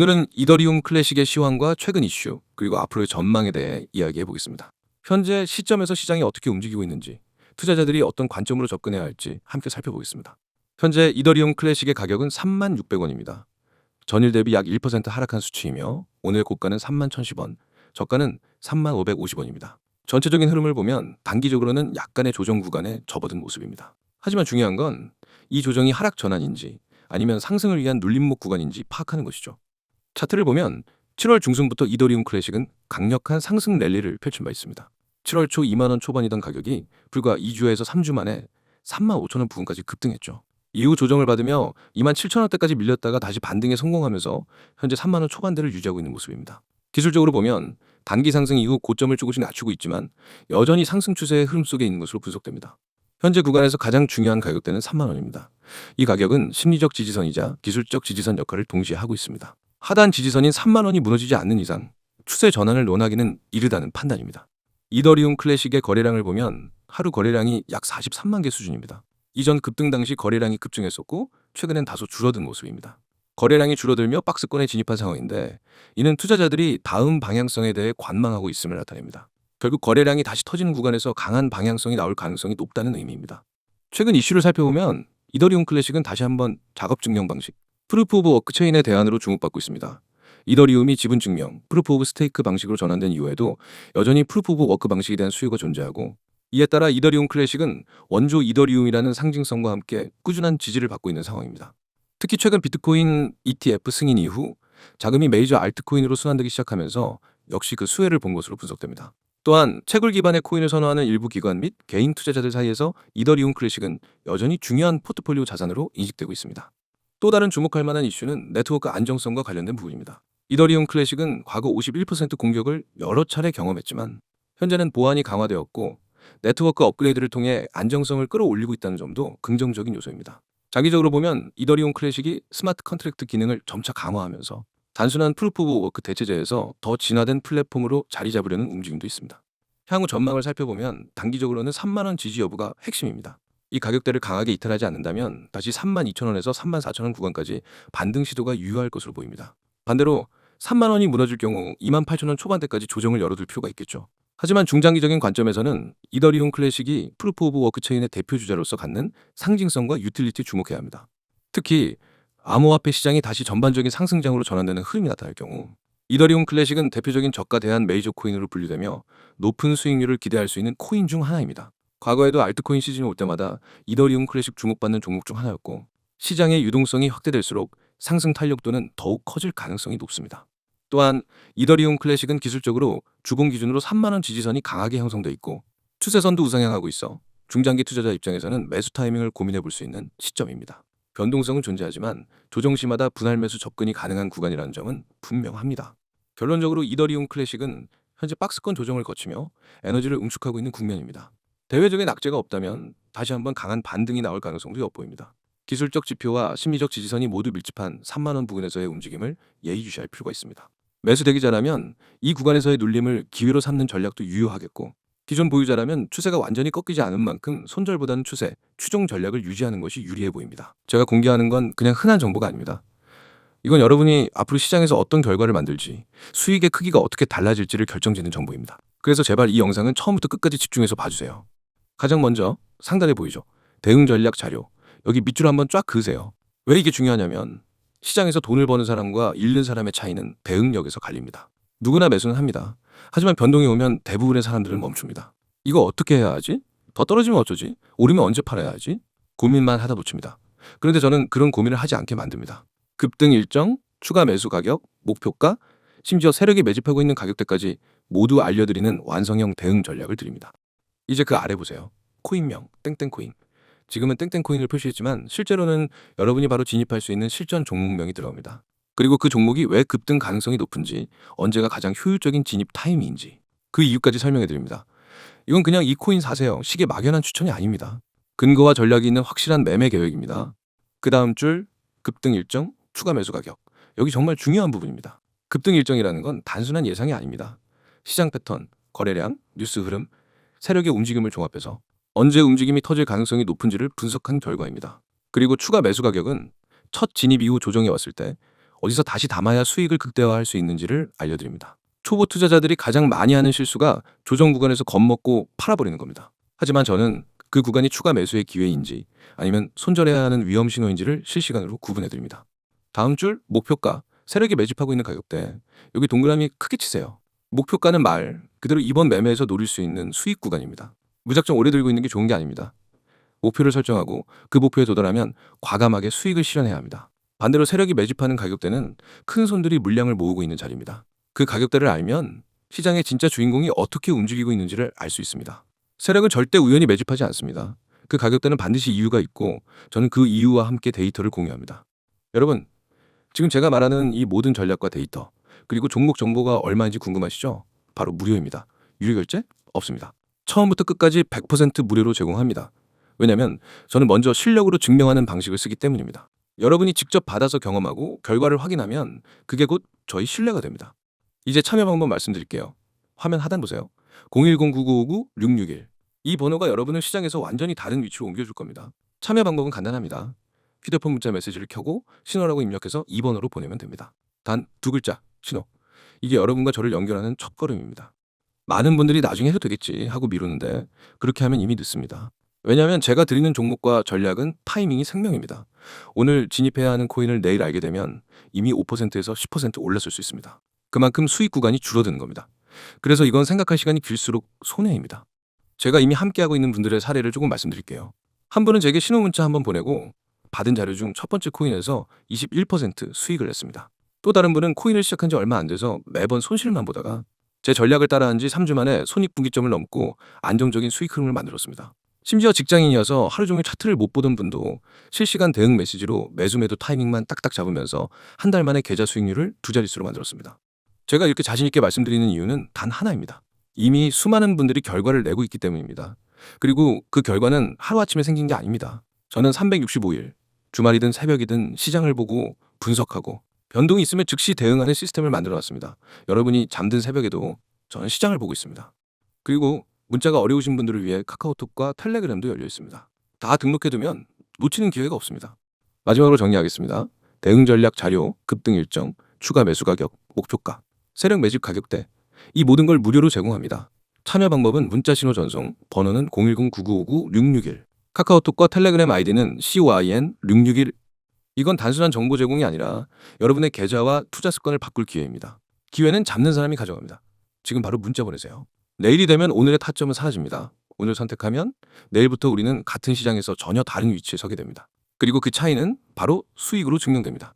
오늘은 이더리움 클래식의 시황과 최근 이슈, 그리고 앞으로의 전망에 대해 이야기해 보겠습니다. 현재 시점에서 시장이 어떻게 움직이고 있는지, 투자자들이 어떤 관점으로 접근해야 할지 함께 살펴보겠습니다. 현재 이더리움 클래식의 가격은 36,000원입니다. 전일 대비 약 1% 하락한 수치이며 오늘 고가는 31,010원, 저가는 35,550원입니다. 전체적인 흐름을 보면 단기적으로는 약간의 조정 구간에 접어든 모습입니다. 하지만 중요한 건 이 조정이 하락 전환인지 아니면 상승을 위한 눌림목 구간인지 파악하는 것이죠. 차트를 보면 7월 중순부터 이더리움 클래식은 강력한 상승 랠리를 펼친 바 있습니다. 7월 초 2만 원 초반이던 가격이 불과 2주에서 3주 만에 35,000원 부근까지 급등했죠. 이후 조정을 받으며 27,000원대까지 밀렸다가 다시 반등에 성공하면서 현재 3만 원 초반대를 유지하고 있는 모습입니다. 기술적으로 보면 단기 상승 이후 고점을 조금씩 낮추고 있지만 여전히 상승 추세의 흐름 속에 있는 것으로 분석됩니다. 현재 구간에서 가장 중요한 가격대는 3만 원입니다. 이 가격은 심리적 지지선이자 기술적 지지선 역할을 동시에 하고 있습니다. 하단 지지선인 3만 원이 무너지지 않는 이상 추세 전환을 논하기는 이르다는 판단입니다. 이더리움 클래식의 거래량을 보면 하루 거래량이 약 43만 개 수준입니다. 이전 급등 당시 거래량이 급증했었고 최근엔 다소 줄어든 모습입니다. 거래량이 줄어들며 박스권에 진입한 상황인데 이는 투자자들이 다음 방향성에 대해 관망하고 있음을 나타냅니다. 결국 거래량이 다시 터지는 구간에서 강한 방향성이 나올 가능성이 높다는 의미입니다. 최근 이슈를 살펴보면 이더리움 클래식은 다시 한번 작업 증명 방식, 프루프 오브 워크 체인의 대안으로 주목받고 있습니다. 이더리움이 지분 증명, 프루프 오브 스테이크 방식으로 전환된 이후에도 여전히 프루프 오브 워크 방식에 대한 수요가 존재하고 이에 따라 이더리움 클래식은 원조 이더리움이라는 상징성과 함께 꾸준한 지지를 받고 있는 상황입니다. 특히 최근 비트코인 ETF 승인 이후 자금이 메이저 알트코인으로 순환되기 시작하면서 역시 그 수혜를 본 것으로 분석됩니다. 또한 채굴 기반의 코인을 선호하는 일부 기관 및 개인 투자자들 사이에서 이더리움 클래식은 여전히 중요한 포트폴리오 자산으로 인식되고 있습니다. 또 다른 주목할 만한 이슈는 네트워크 안정성과 관련된 부분입니다. 이더리움 클래식은 과거 51% 공격을 여러 차례 경험했지만 현재는 보안이 강화되었고 네트워크 업그레이드를 통해 안정성을 끌어올리고 있다는 점도 긍정적인 요소입니다. 장기적으로 보면 이더리움 클래식이 스마트 컨트랙트 기능을 점차 강화하면서 단순한 프루프 오브 워크 대체제에서 더 진화된 플랫폼으로 자리 잡으려는 움직임도 있습니다. 향후 전망을 살펴보면 단기적으로는 3만 원 지지 여부가 핵심입니다. 이 가격대를 강하게 이탈하지 않는다면 다시 32,000원에서 34,000원 구간까지 반등 시도가 유효할 것으로 보입니다. 반대로 3만 원이 무너질 경우 28,000원 초반대까지 조정을 열어둘 필요가 있겠죠. 하지만 중장기적인 관점에서는 이더리움 클래식이 프루프 오브 워크 체인의 대표 주자로서 갖는 상징성과 유틸리티에 주목해야 합니다. 특히 암호화폐 시장이 다시 전반적인 상승장으로 전환되는 흐름이 나타날 경우 이더리움 클래식은 대표적인 저가 대한 메이저 코인으로 분류되며 높은 수익률을 기대할 수 있는 코인 중 하나입니다. 과거에도 알트코인 시즌이 올 때마다 이더리움 클래식 주목받는 종목 중 하나였고 시장의 유동성이 확대될수록 상승 탄력도는 더욱 커질 가능성이 높습니다. 또한 이더리움 클래식은 기술적으로 주봉 기준으로 3만 원 지지선이 강하게 형성돼 있고 추세선도 우상향하고 있어 중장기 투자자 입장에서는 매수 타이밍을 고민해 볼 수 있는 시점입니다. 변동성은 존재하지만 조정 시마다 분할 매수 접근이 가능한 구간이라는 점은 분명합니다. 결론적으로 이더리움 클래식은 현재 박스권 조정을 거치며 에너지를 응축하고 있는 국면입니다. 대외적인 악재가 없다면 다시 한번 강한 반등이 나올 가능성도 엿보입니다. 기술적 지표와 심리적 지지선이 모두 밀집한 3만 원 부근에서의 움직임을 예의주시할 필요가 있습니다. 매수 대기자라면 이 구간에서의 눌림을 기회로 삼는 전략도 유효하겠고 기존 보유자라면 추세가 완전히 꺾이지 않은 만큼 손절보다는 추세, 추종 전략을 유지하는 것이 유리해 보입니다. 제가 공개하는 건 그냥 흔한 정보가 아닙니다. 이건 여러분이 앞으로 시장에서 어떤 결과를 만들지, 수익의 크기가 어떻게 달라질지를 결정짓는 정보입니다. 그래서 제발 이 영상은 처음부터 끝까지 집중해서 봐주세요. 가장 먼저 상단에 보이죠? 대응 전략 자료. 여기 밑줄 한번 쫙 그으세요. 왜 이게 중요하냐면 시장에서 돈을 버는 사람과 잃는 사람의 차이는 대응력에서 갈립니다. 누구나 매수는 합니다. 하지만 변동이 오면 대부분의 사람들은 멈춥니다. 이거 어떻게 해야 하지? 더 떨어지면 어쩌지? 오르면 언제 팔아야 하지? 고민만 하다 놓칩니다. 그런데 저는 그런 고민을 하지 않게 만듭니다. 급등 일정, 추가 매수 가격, 목표가, 심지어 세력이 매집하고 있는 가격대까지 모두 알려드리는 완성형 대응 전략을 드립니다. 이제 그 아래 보세요. 코인명, 땡땡코인. 지금은 땡땡코인을 표시했지만 실제로는 여러분이 바로 진입할 수 있는 실전 종목명이 들어갑니다. 그리고 그 종목이 왜 급등 가능성이 높은지, 언제가 가장 효율적인 진입 타이밍인지 그 이유까지 설명해 드립니다. 이건 그냥 이 코인 사세요 식의 막연한 추천이 아닙니다. 근거와 전략이 있는 확실한 매매 계획입니다. 그 다음 줄 급등 일정, 추가 매수 가격. 여기 정말 중요한 부분입니다. 급등 일정이라는 건 단순한 예상이 아닙니다. 시장 패턴, 거래량, 뉴스 흐름, 세력의 움직임을 종합해서 언제 움직임이 터질 가능성이 높은지를 분석한 결과입니다. 그리고 추가 매수 가격은 첫 진입 이후 조정이 왔을 때 어디서 다시 담아야 수익을 극대화할 수 있는지를 알려드립니다. 초보 투자자들이 가장 많이 하는 실수가 조정 구간에서 겁먹고 팔아버리는 겁니다. 하지만 저는 그 구간이 추가 매수의 기회인지 아니면 손절해야 하는 위험 신호인지를 실시간으로 구분해드립니다. 다음 줄 목표가, 세력이 매집하고 있는 가격대, 여기 동그라미 크게 치세요. 목표가는 말 그대로 이번 매매에서 노릴 수 있는 수익 구간입니다. 무작정 오래 들고 있는 게 좋은 게 아닙니다. 목표를 설정하고 그 목표에 도달하면 과감하게 수익을 실현해야 합니다. 반대로 세력이 매집하는 가격대는 큰 손들이 물량을 모으고 있는 자리입니다. 그 가격대를 알면 시장의 진짜 주인공이 어떻게 움직이고 있는지를 알 수 있습니다. 세력은 절대 우연히 매집하지 않습니다. 그 가격대는 반드시 이유가 있고 저는 그 이유와 함께 데이터를 공유합니다. 여러분, 지금 제가 말하는 이 모든 전략과 데이터, 그리고 종목 정보가 얼마인지 궁금하시죠? 바로 무료입니다. 유료 결제 없습니다. 처음부터 끝까지 100% 무료로 제공합니다. 왜냐면 저는 먼저 실력으로 증명하는 방식을 쓰기 때문입니다. 여러분이 직접 받아서 경험하고 결과를 확인하면 그게 곧 저희 신뢰가 됩니다. 이제 참여 방법 말씀드릴게요. 화면 하단 보세요. 010-9959-661. 이 번호가 여러분을 시장에서 완전히 다른 위치로 옮겨줄 겁니다. 참여 방법은 간단합니다. 휴대폰 문자 메시지를 켜고 신호라고 입력해서 2번으로 보내면 됩니다. 단 두 글자, 신호. 이게 여러분과 저를 연결하는 첫걸음입니다. 많은 분들이 나중에 해도 되겠지 하고 미루는데 그렇게 하면 이미 늦습니다. 왜냐하면 제가 드리는 종목과 전략은 타이밍이 생명입니다. 오늘 진입해야 하는 코인을 내일 알게 되면 이미 5%에서 10% 올랐을 수 있습니다. 그만큼 수익 구간이 줄어드는 겁니다. 그래서 이건 생각할 시간이 길수록 손해입니다. 제가 이미 함께하고 있는 분들의 사례를 조금 말씀드릴게요. 한 분은 제게 신호 문자 한번 보내고 받은 자료 중 첫 번째 코인에서 21% 수익을 냈습니다. 또 다른 분은 코인을 시작한 지 얼마 안 돼서 매번 손실만 보다가 제 전략을 따라한 지 3주 만에 손익분기점을 넘고 안정적인 수익 흐름을 만들었습니다. 심지어 직장인이어서 하루 종일 차트를 못 보던 분도 실시간 대응 메시지로 매수 매도 타이밍만 딱딱 잡으면서 한 달 만에 계좌 수익률을 두 자릿수로 만들었습니다. 제가 이렇게 자신 있게 말씀드리는 이유는 단 하나입니다. 이미 수많은 분들이 결과를 내고 있기 때문입니다. 그리고 그 결과는 하루아침에 생긴 게 아닙니다. 저는 365일, 주말이든 새벽이든 시장을 보고 분석하고 변동이 있으면 즉시 대응하는 시스템을 만들어 놨습니다. 여러분이 잠든 새벽에도 저는 시장을 보고 있습니다. 그리고 문자가 어려우신 분들을 위해 카카오톡과 텔레그램도 열려 있습니다. 다 등록해두면 놓치는 기회가 없습니다. 마지막으로 정리하겠습니다. 대응 전략 자료, 급등 일정, 추가 매수 가격, 목표가, 세력 매집 가격대, 이 모든 걸 무료로 제공합니다. 참여 방법은 문자 신호 전송, 번호는 010-9959-661, 카카오톡과 텔레그램 아이디는 COIN661. 이건 단순한 정보 제공이 아니라 여러분의 계좌와 투자 습관을 바꿀 기회입니다. 기회는 잡는 사람이 가져갑니다. 지금 바로 문자 보내세요. 내일이 되면 오늘의 타점은 사라집니다. 오늘 선택하면 내일부터 우리는 같은 시장에서 전혀 다른 위치에 서게 됩니다. 그리고 그 차이는 바로 수익으로 증명됩니다.